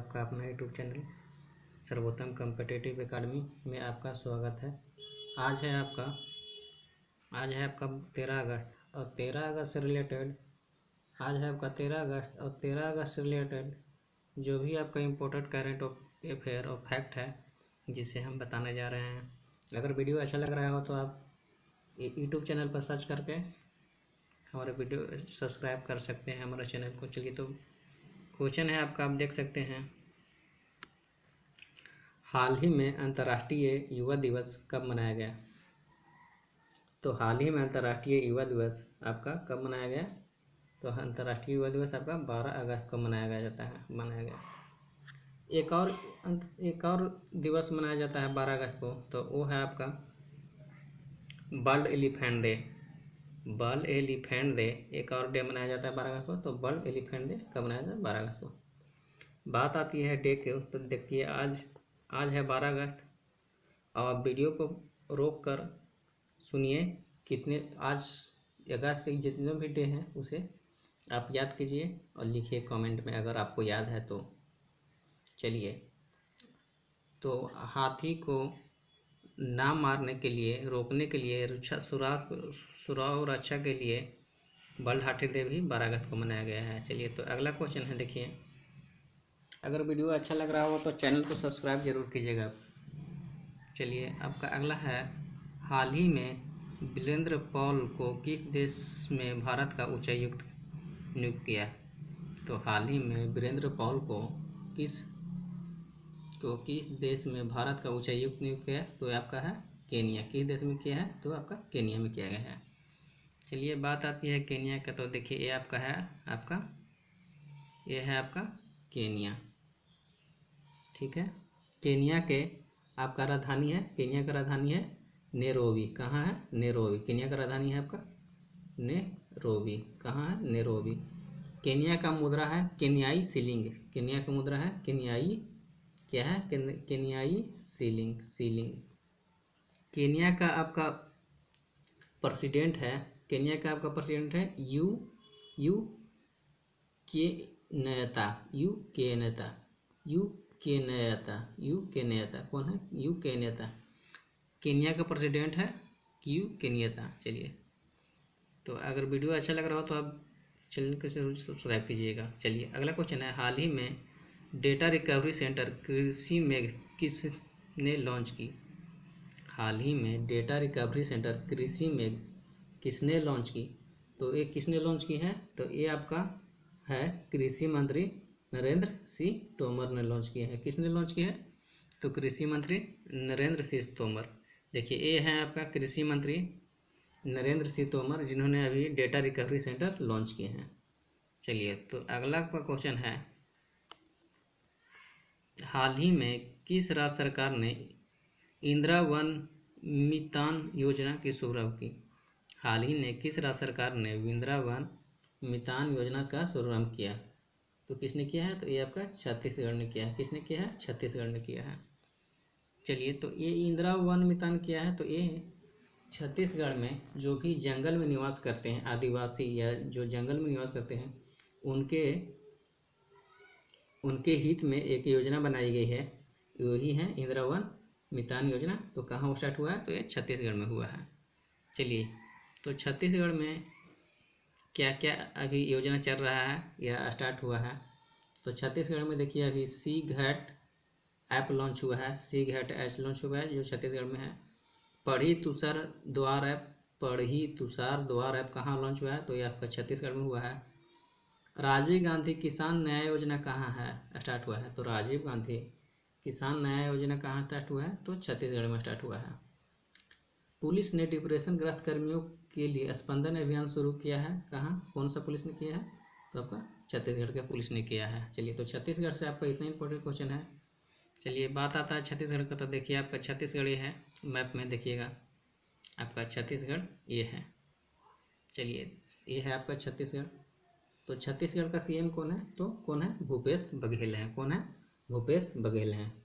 आपका अपना YouTube channel सर्वोत्तम कॉम्पिटिटिव एकेडमी में आपका स्वागत है। आज है आपका 13 अगस्त और 13 अगस्त से रिलेटेड जो भी आपका इम्पोर्टेंट करंट अफेयर और फैक्ट है जिसे हम बताने जा रहे हैं। अगर वीडियो अच्छा लग रहा हो तो आप यूट्यूब चैनल पर सर्च करके हमारे वीडियो सब्सक्राइब कर सकते हैं हमारे चैनल को। चलिए, तो क्वेश्चन है आपका, आप देख सकते हैं। हाल ही में अंतर्राष्ट्रीय युवा दिवस कब मनाया गया? तो हाल ही में अंतर्राष्ट्रीय युवा दिवस आपका कब मनाया गया? तो अंतर्राष्ट्रीय युवा दिवस आपका 12 अगस्त को मनाया गया। एक और दिवस मनाया जाता है 12 अगस्त को, तो वो है आपका वर्ल्ड एलिफेंट डे। एक और डे मनाया जाता है 12 अगस्त को, तो वर्ल्ड एलिफेंट डे कब मनाया जाता है? 12 अगस्त को। बात आती है डे के, तो देखिए आज है 12 अगस्त। और आप वीडियो को रोक कर सुनिए कितने आज अगस्त के जितने भी डे हैं उसे आप याद कीजिए और लिखिए कमेंट में अगर आपको याद है तो। चलिए, तो हाथी को ना मारने के लिए, रोकने के लिए, सुराग रक्षा के लिए वर्ल्ड हाथी डे भी 12 अगस्त को मनाया गया है। चलिए, तो अगला क्वेश्चन है, देखिए। अगर वीडियो अच्छा लग रहा हो तो चैनल को सब्सक्राइब जरूर कीजिएगा। चलिए, आपका अगला है, हाल ही में वीरेंद्र पॉल को किस देश में भारत का उच्चायुक्त नियुक्त किया? तो हाल ही में वीरेंद्र पॉल को किस देश में भारत का उच्चायुक्त नियुक्त किया? तो आपका है केनिया। किस देश में किया है? तो आपका केनिया में किया गया है। चलिए, बात आती है केनिया का, तो देखिए ये है आपका केनिया। ठीक है, केनिया का राजधानी है नैरोबी। कहाँ है? नैरोबी। केनिया का राजधानी है आपका नैरोबी। कहाँ है? नैरोबी। केनिया का मुद्रा है केनियाई शिलिंग। केनिया का मुद्रा है केनियाई शिलिंग। केनिया का आपका प्रेसिडेंट है यू के नेता। कौन है? यू के नेता। केनिया का प्रेसिडेंट है यू के नेता। चलिए, तो अगर वीडियो अच्छा लग रहा हो तो आप चैनल को जरूर सब्सक्राइब कीजिएगा। चलिए, अगला क्वेश्चन है, हाल ही में डेटा रिकवरी सेंटर कृषि में किसने लॉन्च की? हाल ही में डेटा रिकवरी सेंटर कृषि में किसने लॉन्च की? तो ये किसने लॉन्च की है? तो ये आपका है कृषि मंत्री नरेंद्र सिंह तोमर ने लॉन्च किया है। किसने लॉन्च किया है? तो कृषि मंत्री नरेंद्र सिंह तोमर। देखिए, ये है आपका कृषि मंत्री नरेंद्र सिंह तोमर, जिन्होंने अभी डेटा रिकवरी सेंटर लॉन्च किए हैं। चलिए, तो अगला का क्वेश्चन है, हाल ही में किस राज्य सरकार ने इंदिरा वन मितान योजना की शुरुआत की? हाल ही में किस राज्य सरकार ने इंदिरा वन मितान योजना का शुभारंभ किया? तो किसने किया है? तो ये आपका छत्तीसगढ़ ने किया है। किसने किया है? छत्तीसगढ़ ने किया है। चलिए, तो ये इंदिरा वन मितान किया है, तो ये छत्तीसगढ़ में जो भी जंगल में निवास करते हैं आदिवासी या जो जंगल में निवास करते हैं उनके हित में एक योजना बनाई गई है, वही है इंदिरा वन मितान योजना। तो कहाँ स्टार्ट हुआ है? तो ये छत्तीसगढ़ में हुआ है। चलिए, तो छत्तीसगढ़ में क्या क्या अभी योजना चल रहा है या स्टार्ट हुआ है? तो छत्तीसगढ़ में देखिए, अभी सी घाट ऐप लॉन्च हुआ है। जो छत्तीसगढ़ में है। पढ़ी तुषार द्वार ऐप कहाँ लॉन्च हुआ है? तो ये आपका छत्तीसगढ़ में हुआ है। राजीव गांधी किसान न्याय योजना कहाँ है स्टार्ट हुआ है? तो राजीव गांधी किसान न्याय योजना कहाँ स्टार्ट हुआ है? तो छत्तीसगढ़ में स्टार्ट हुआ है। पुलिस ने डिप्रेशन ग्रस्त कर्मियों के लिए स्पंदन अभियान शुरू किया है। कहाँ? कौन सा पुलिस ने किया है? तो आपका छत्तीसगढ़ के पुलिस ने किया है। चलिए, तो छत्तीसगढ़ से आपका इतना इंपॉर्टेंट क्वेश्चन है। चलिए, बात आता है छत्तीसगढ़ का, तो देखिए आपका छत्तीसगढ़ ये है, मैप में देखिएगा आपका छत्तीसगढ़ ये है। चलिए, ये है आपका छत्तीसगढ़। तो छत्तीसगढ़ का सीएम कौन है? तो कौन है? भूपेश बघेल है। कौन है? भूपेश बघेल हैं।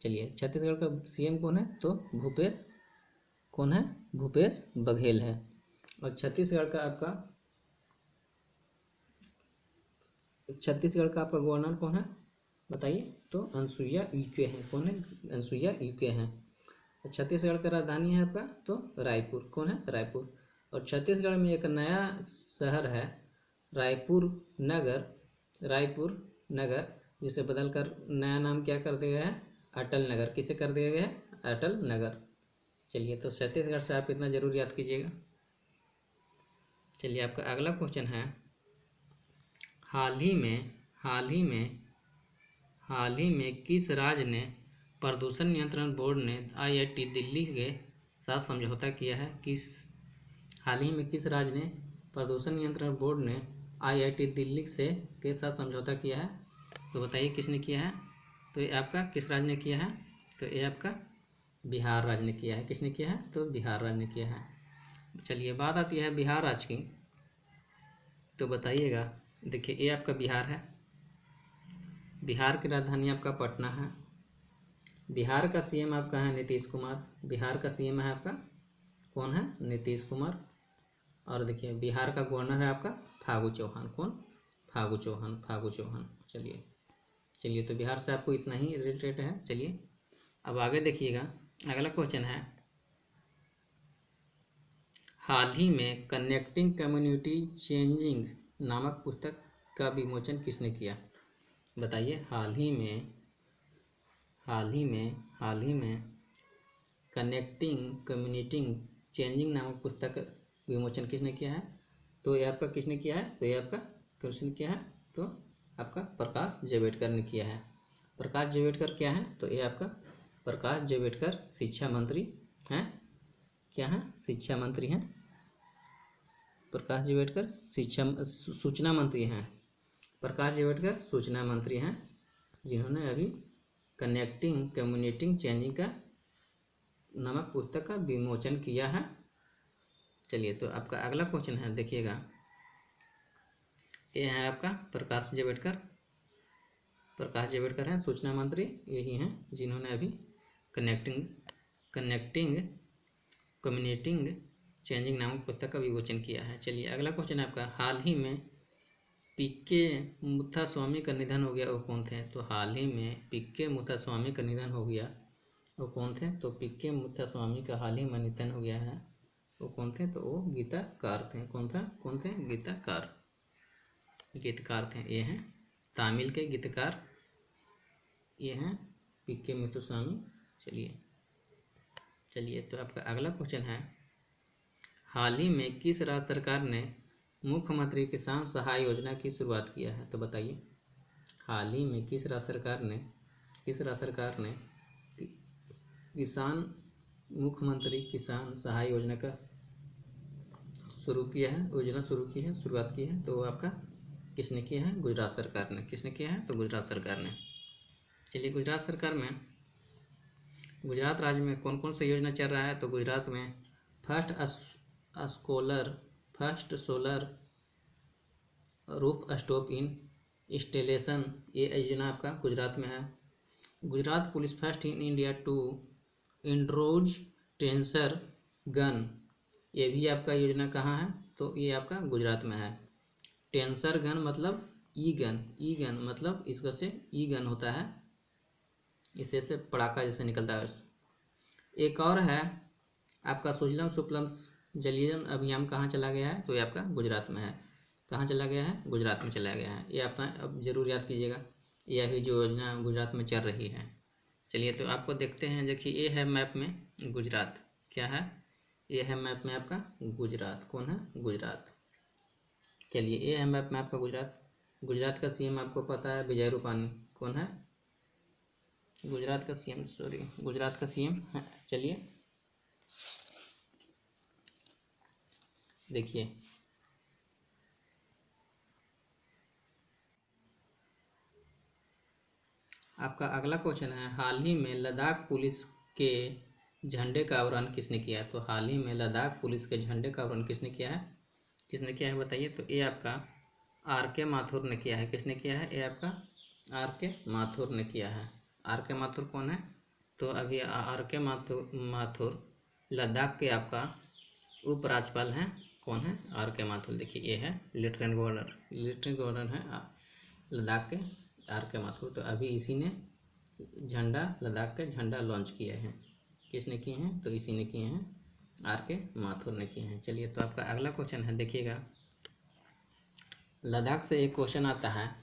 चलिए, छत्तीसगढ़ का सीएम कौन है? तो भूपेश बघेल है। और छत्तीसगढ़ का आपका गवर्नर कौन है? बताइए। तो अनसुईया यूके हैं। कौन है? अनसुईया यूके हैं। छत्तीसगढ़ का राजधानी है आपका तो रायपुर। कौन है? रायपुर। और छत्तीसगढ़ में एक नया शहर है रायपुर नगर। रायपुर नगर, जिसे बदलकर नया नाम क्या कर दिया गया है? अटल नगर। किसे कर दिया गया है? अटल नगर। चलिए, तो छत्तीसगढ़ से आप इतना जरूर याद कीजिएगा। चलिए, आपका अगला क्वेश्चन है, हाल ही में किस राज्य ने प्रदूषण नियंत्रण बोर्ड ने आईआईटी दिल्ली के साथ समझौता किया है? हाल ही में किस राज्य ने प्रदूषण नियंत्रण बोर्ड ने आईआईटी दिल्ली के साथ समझौता किया है? तो बताइए किसने किया है? तो ये आपका किस राज्य ने किया है? तो ये आपका बिहार राज्य ने किया है। किसने किया है? तो बिहार राज्य ने किया है। चलिए, बात आती है बिहार राज्य की, तो बताइएगा। देखिए, ये आपका बिहार है। बिहार की राजधानी आपका पटना है। बिहार का सीएम आपका है नीतीश कुमार। बिहार का सीएम है आपका कौन है? नीतीश कुमार। और देखिए, बिहार का गवर्नर है आपका फागू चौहान। कौन? फागू चौहान। चलिए, तो बिहार से आपको इतना ही रिलेटेड है। चलिए, अब आगे देखिएगा। अगला क्वेश्चन है, हाल ही में कनेक्टिंग कम्युनिटी चेंजिंग नामक पुस्तक का विमोचन किसने किया? बताइए। हाल ही में कनेक्टिंग कम्युनिटी चेंजिंग नामक पुस्तक का विमोचन किसने किया है? तो ये आपका किसने किया है? तो ये आपका किसने किया है? तो आपका प्रकाश जावड़ेकर ने किया है। प्रकाश जावड़ेकर क्या है? तो ये आपका प्रकाश जावड़ेकर शिक्षा मंत्री हैं। क्या है? शिक्षा मंत्री हैं। प्रकाश जावड़ेकर सूचना मंत्री हैं। प्रकाश जावड़ेकर सूचना मंत्री हैं, जिन्होंने अभी कनेक्टिंग कम्युनिटी चेंजिंग का नामक पुस्तक का विमोचन किया है। चलिए, तो आपका अगला क्वेश्चन है, देखिएगा। ये है आपका प्रकाश जावड़ेकर हैं सूचना मंत्री। यही हैं जिन्होंने अभी कनेक्टिंग कम्युनिटी चेंजिंग नामक पुस्तक का विमोचन किया है। चलिए, अगला क्वेश्चन है आपका, हाल ही में पीके मुथुस्वामी का निधन हो गया, वो कौन थे? तो हाल ही में पीके मुथुस्वामी का निधन हो गया, वो कौन थे? तो पीके मुथुस्वामी का हाल ही में निधन हो गया है, वो कौन थे? तो वो गीतकार थे। कौन थे? गीतकार थे। ये हैं तमिल के गीतकार, ये हैं पीके मुथुस्वामी। चलिए, तो आपका अगला क्वेश्चन है, हाल ही में किस राज्य सरकार ने मुख्यमंत्री किसान सहाय योजना की शुरुआत किया है? तो बताइए। हाल ही में किस राज्य सरकार ने मुख्यमंत्री किसान सहाय योजना का शुरुआत की है? तो आपका किसने किया है? गुजरात सरकार ने। किसने किया है? तो गुजरात सरकार ने। चलिए, गुजरात राज्य में कौन कौन सी योजना चल रहा है? तो गुजरात में first solar roof stop installation, ये योजना आपका गुजरात में है। Gujarat police first in India to introduce taser gun, ये भी आपका योजना कहाँ है? तो ये आपका गुजरात में है। टेंसर गन मतलब ई गन मतलब इसका से ई गन होता है, इसे से पटाखा जैसे निकलता है। एक और है आपका सुजलम सुफलम जल अभियान, कहाँ चला गया है? तो ये आपका गुजरात में है। कहाँ चला गया है? गुजरात में चला गया है। ये अपना अब जरूर याद कीजिएगा, ये अभी जो योजना गुजरात में चल रही है। चलिए, तो आपको देखते हैं। देखिए, ये है मैप में गुजरात। क्या है? ये है मैप में आपका गुजरात। कौन है? गुजरात। चलिए, ये है मैप में आपका गुजरात का सीएम आपको पता है, विजय रूपानी। कौन है? गुजरात का सीएम है। चलिए, देखिए, आपका अगला क्वेश्चन है, हाल ही में लद्दाख पुलिस के झंडे का अवतरण किसने किया? तो हाल ही में लद्दाख पुलिस के झंडे का अवतरण किसने किया है? बताइए। तो ये आपका आर.के. माथुर ने किया है। किसने किया है? ये आपका आर.के. माथुर ने किया है। आर.के. माथुर कौन है? तो अभी आर.के. माथुर लद्दाख के आपका उपराज्यपाल हैं। कौन है? आर.के. माथुर। देखिए, ये है लेफ्टिनेंट गवर्नर हैं लद्दाख के। आर के माथुर। तो अभी इसी ने झंडा, लद्दाख के झंडा लॉन्च किए हैं। किसने किए हैं? तो इसी ने किए हैं, आर के माथुर ने किए हैं। चलिए, तो आपका अगला क्वेश्चन है, देखिएगा। लद्दाख से एक क्वेश्चन आता है,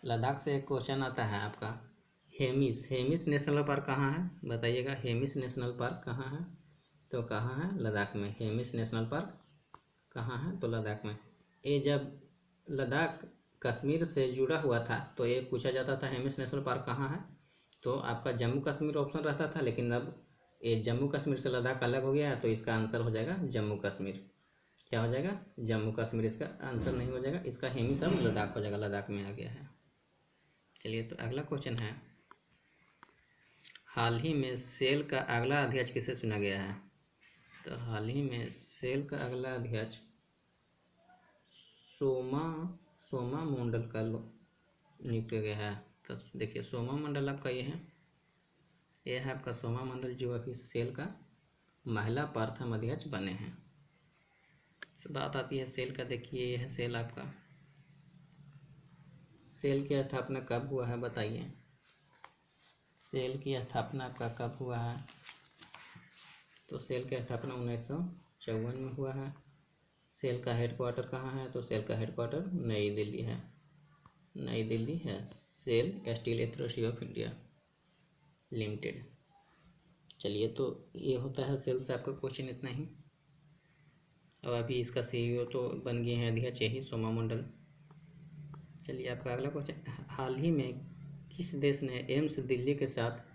लद्दाख से एक क्वेश्चन आता है आपका, हेमिस, हेमिस नेशनल पार्क कहाँ है? बताइएगा, हेमिस नेशनल पार्क कहाँ है? तो कहाँ है? लद्दाख में। हेमिस नेशनल पार्क कहाँ है? तो लद्दाख में। ये जब लद्दाख कश्मीर से जुड़ा हुआ था तो ये पूछा जाता था हेमिस नेशनल पार्क कहाँ है, तो आपका जम्मू कश्मीर ऑप्शन रहता था। लेकिन अब ये जम्मू कश्मीर से लद्दाख अलग हो गया है, तो इसका आंसर हो जाएगा जम्मू कश्मीर। क्या हो जाएगा? जम्मू कश्मीर इसका आंसर नहीं हो जाएगा, इसका हेमिस अब लद्दाख हो जाएगा, लद्दाख में आ गया है। चलिए, तो अगला क्वेश्चन है, हाल ही में सेल का अगला अध्यक्ष किसे चुना गया है? तो हाल ही में सेल का अगला अध्यक्ष सोमा मंडल का नियुक्त किया गया है। तो देखिए, सोमा मंडल आपका ये है आपका सोमा मंडल, जो अभी सेल का महिला प्रथम अध्यक्ष बने हैं। बात आती है सेल का। देखिए, यह है सेल आपका। सेल की स्थापना कब हुआ है? बताइए, सेल की स्थापना आपका कब हुआ है? तो सेल की स्थापना 1954 में हुआ है। सेल का हेडक्वार्टर कहाँ है? तो सेल का हेडक्वार्टर नई दिल्ली है, नई दिल्ली है। SAIL steel authority of India limited. चलिए, तो ये होता है सेल से आपका क्वेश्चन, इतना ही। अब अभी इसका सीईओ तो बन गए हैं अध्यक्ष यही सोमा मंडल। चलिए, आपका अगला क्वेश्चन, हाल ही में किस देश ने एम्स दिल्ली के साथ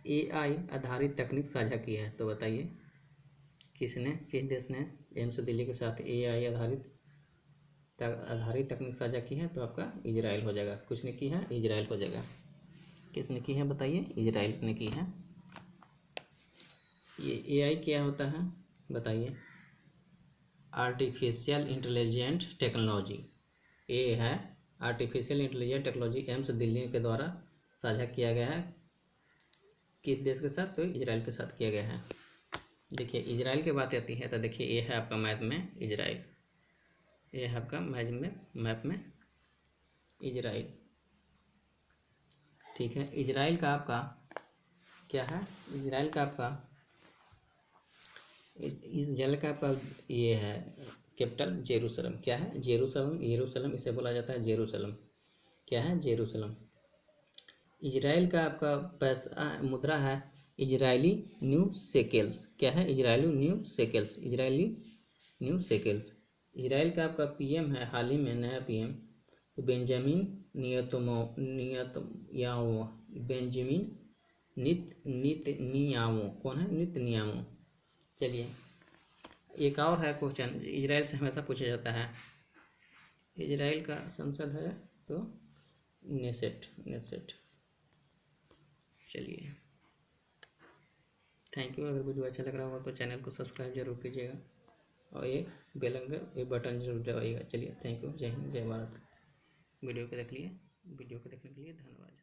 AI आधारित तकनीक साझा की है? तो बताइए, किस देश ने एम्स दिल्ली के साथ AI आधारित तकनीक साझा की है? तो आपका इजराइल हो जाएगा। किसने की है? इजराइल हो जाएगा। किसने की है? बताइए, इजराइल ने की है। ये AI क्या होता है? बताइए, आर्टिफिशियल इंटेलिजेंट टेक्नोलॉजी। ये है artificial intelligent technology, AIIMS Delhi के द्वारा साझा किया गया है। किस देश के साथ? तो इजराइल के साथ किया गया है। देखिए, इजराइल की बात आती है तो देखिए, ये है आपका मैप में इजराइल, ये है आपका मैप में इजराइल। ठीक है, इजराइल का आपका क्या है? इजराइल का आपका ये है कैपिटल जेरूसलम। क्या है? जेरूसलम इसे बोला जाता है जेरूसलम। क्या है? जेरूसलम। इजराइल का आपका पैसा मुद्रा है इजरायली न्यू शेकेल्स। क्या है? Israeli new shekels, Israeli new shekels. Israel का आपका PM है हाल ही में नया PM, तो बेंजामिन नियतन्याहू। Benjamin Netanyahu. कौन है? नितन्याहू। चलिए, एक और है क्वेश्चन, इजराइल से हमेशा पूछा जाता है। इजराइल का संसद है तो नेसेट। चलिए, थैंक यू। अगर वीडियो अच्छा लग रहा होगा तो चैनल को सब्सक्राइब जरूर कीजिएगा और ये बटन जरूर दबाइएगा। चलिए, थैंक यू। जय हिंद, जय भारत। वीडियो को देखने के लिए धन्यवाद।